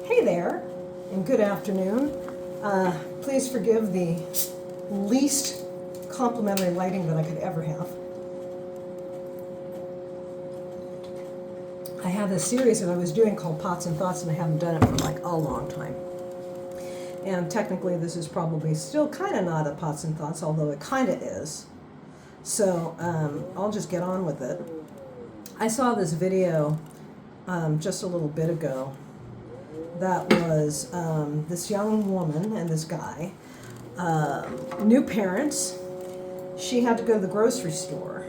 Hey there, and good afternoon. Please forgive the least complimentary lighting that I could ever have. I have this series that I was doing called Pots and Thoughts, and I haven't done it for like a long time. And technically this is probably still kind of not a Pots and Thoughts, although it kind of is. So I'll just get on with it. I saw this video just a little bit ago that was this young woman and this guy, new parents. She had to go to the grocery store,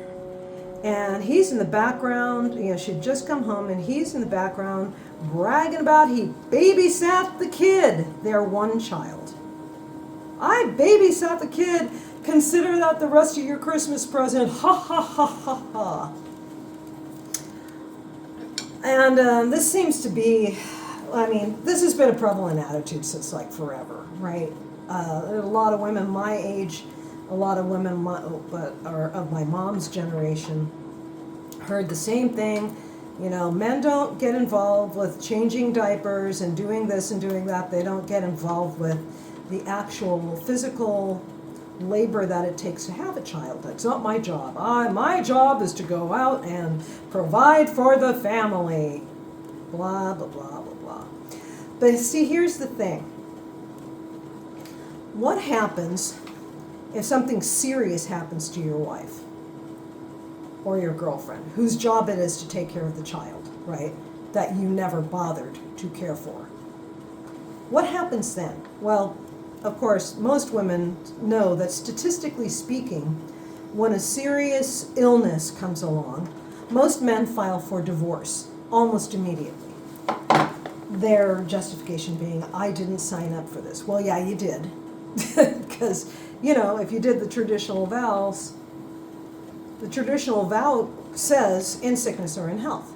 and he's in the background. You know, she'd just come home, and he's in the background bragging about he babysat the kid, their one child. I babysat the kid. Consider that the rest of your Christmas present. Ha ha ha ha ha. And this seems to be, I mean, this has been a prevalent attitude since like forever, right? A lot of women my age, a lot of women of my mom's generation heard the same thing. You know, men don't get involved with changing diapers and doing this and doing that. They don't get involved with the actual physical labor that it takes to have a child. That's not my job. My job is to go out and provide for the family. Blah, blah, blah, blah, blah. But see, here's the thing. What happens if something serious happens to your wife or your girlfriend, whose job it is to take care of the child, right, that you never bothered to care for? What happens then? Well, of course, most women know that statistically speaking, when a serious illness comes along, most men file for divorce almost immediately. Their justification being, I didn't sign up for this. Well, yeah, you did. Because, you know, if you did the traditional vows, the traditional vow says in sickness or in health.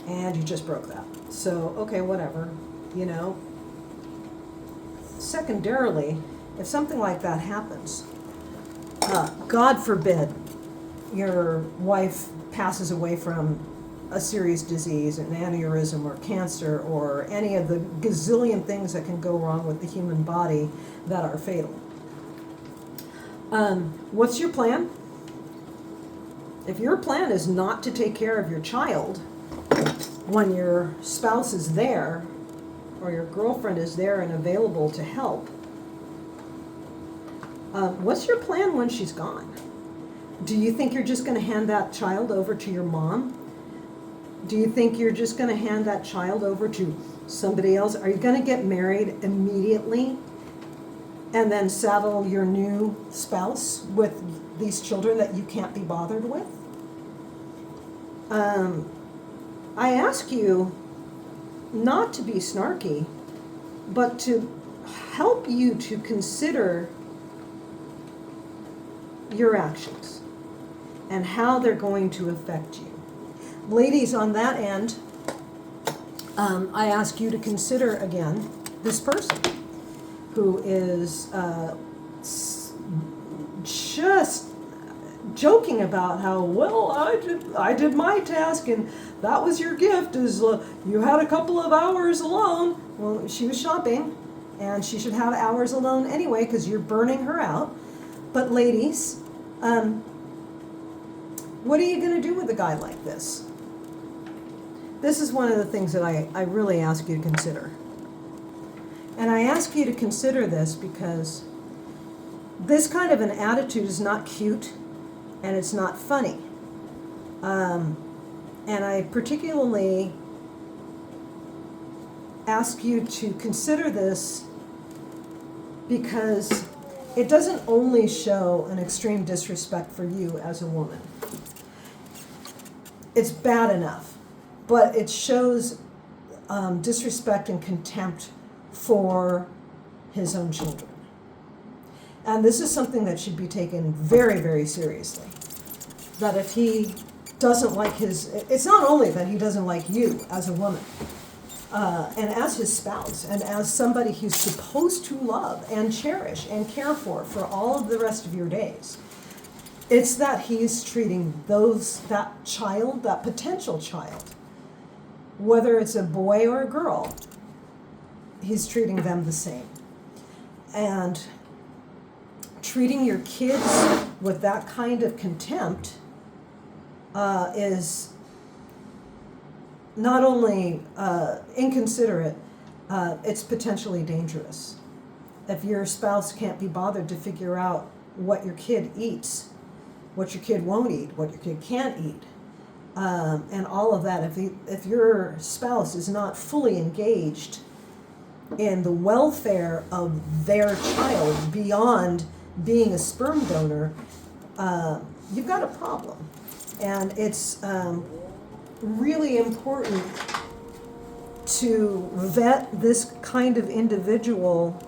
And you just broke that. So, okay, whatever, you know. Secondarily, if something like that happens, God forbid your wife passes away from a serious disease, an aneurysm or cancer or any of the gazillion things that can go wrong with the human body that are fatal. What's your plan? If your plan is not to take care of your child when your spouse is there, or your girlfriend is there and available to help, what's your plan when she's gone? Do you think you're just going to hand that child over to your mom? Do you think you're just going to hand that child over to somebody else? Are you going to get married immediately and then saddle your new spouse with these children that you can't be bothered with? I ask you not to be snarky, but to help you to consider your actions and how they're going to affect you. Ladies, on that end, I ask you to consider again this person who is just joking about how, well, I did my task and that was your gift, is you had a couple of hours alone. Well, she was shopping, and she should have hours alone anyway because you're burning her out. But ladies, what are you going to do with a guy like this? This is one of the things that I really ask you to consider. And I ask you to consider this because this kind of an attitude is not cute and it's not funny. And I particularly ask you to consider this because it doesn't only show an extreme disrespect for you as a woman. It's bad enough, but it shows disrespect and contempt for his own children. And this is something that should be taken very, very seriously. That if he doesn't like it's not only that he doesn't like you as a woman, and as his spouse, and as somebody he's supposed to love and cherish and care for all of the rest of your days. It's that he's treating that child, that potential child, whether it's a boy or a girl, he's treating them the same. And treating your kids with that kind of contempt is not only inconsiderate, it's potentially dangerous. If your spouse can't be bothered to figure out what your kid eats, what your kid won't eat, what your kid can't eat, and all of that, if your spouse is not fully engaged in the welfare of their child beyond being a sperm donor, you've got a problem. And it's really important to vet this kind of individual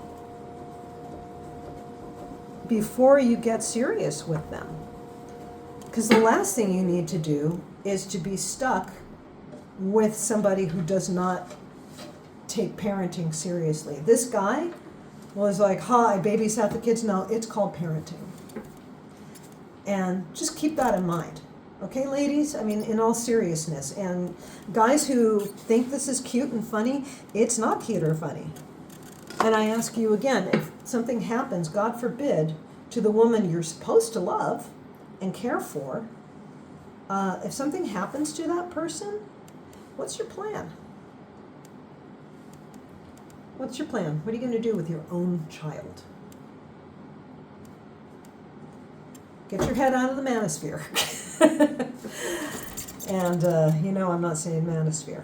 before you get serious with them. Because the last thing you need to do is to be stuck with somebody who does not take parenting seriously. This guy was like, hi, babysat the kids. No, it's called parenting. And just keep that in mind. Okay, ladies? I mean, in all seriousness. And guys who think this is cute and funny, it's not cute or funny. And I ask you again, if something happens, God forbid, to the woman you're supposed to love and care for, if something happens to that person, what's your plan? What's your plan? What are you going to do with your own child? Get your head out of the manosphere. And, I'm not saying manosphere.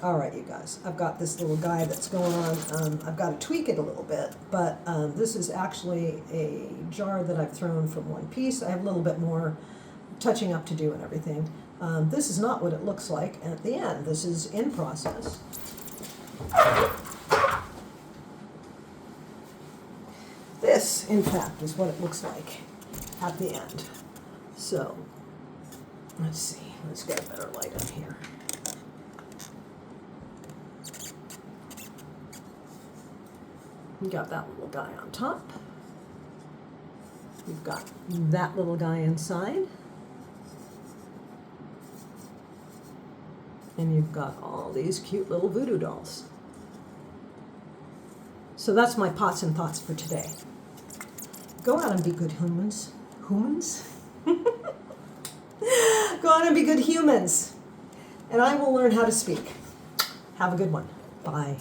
All right, you guys. I've got this little guy that's going on. I've got to tweak it a little bit, but this is actually a jar that I've thrown from one piece. I have a little bit more touching up to do and everything. This is not what it looks like at the end. This is in process. This, in fact, is what it looks like at the end. So, let's see. Let's get a better light on here. You got that little guy on top. You've got that little guy inside. And you've got all these cute little voodoo dolls. So that's my pots and thoughts for today. Go out and be good humans. Humans? Go out and be good humans. And I will learn how to speak. Have a good one. Bye.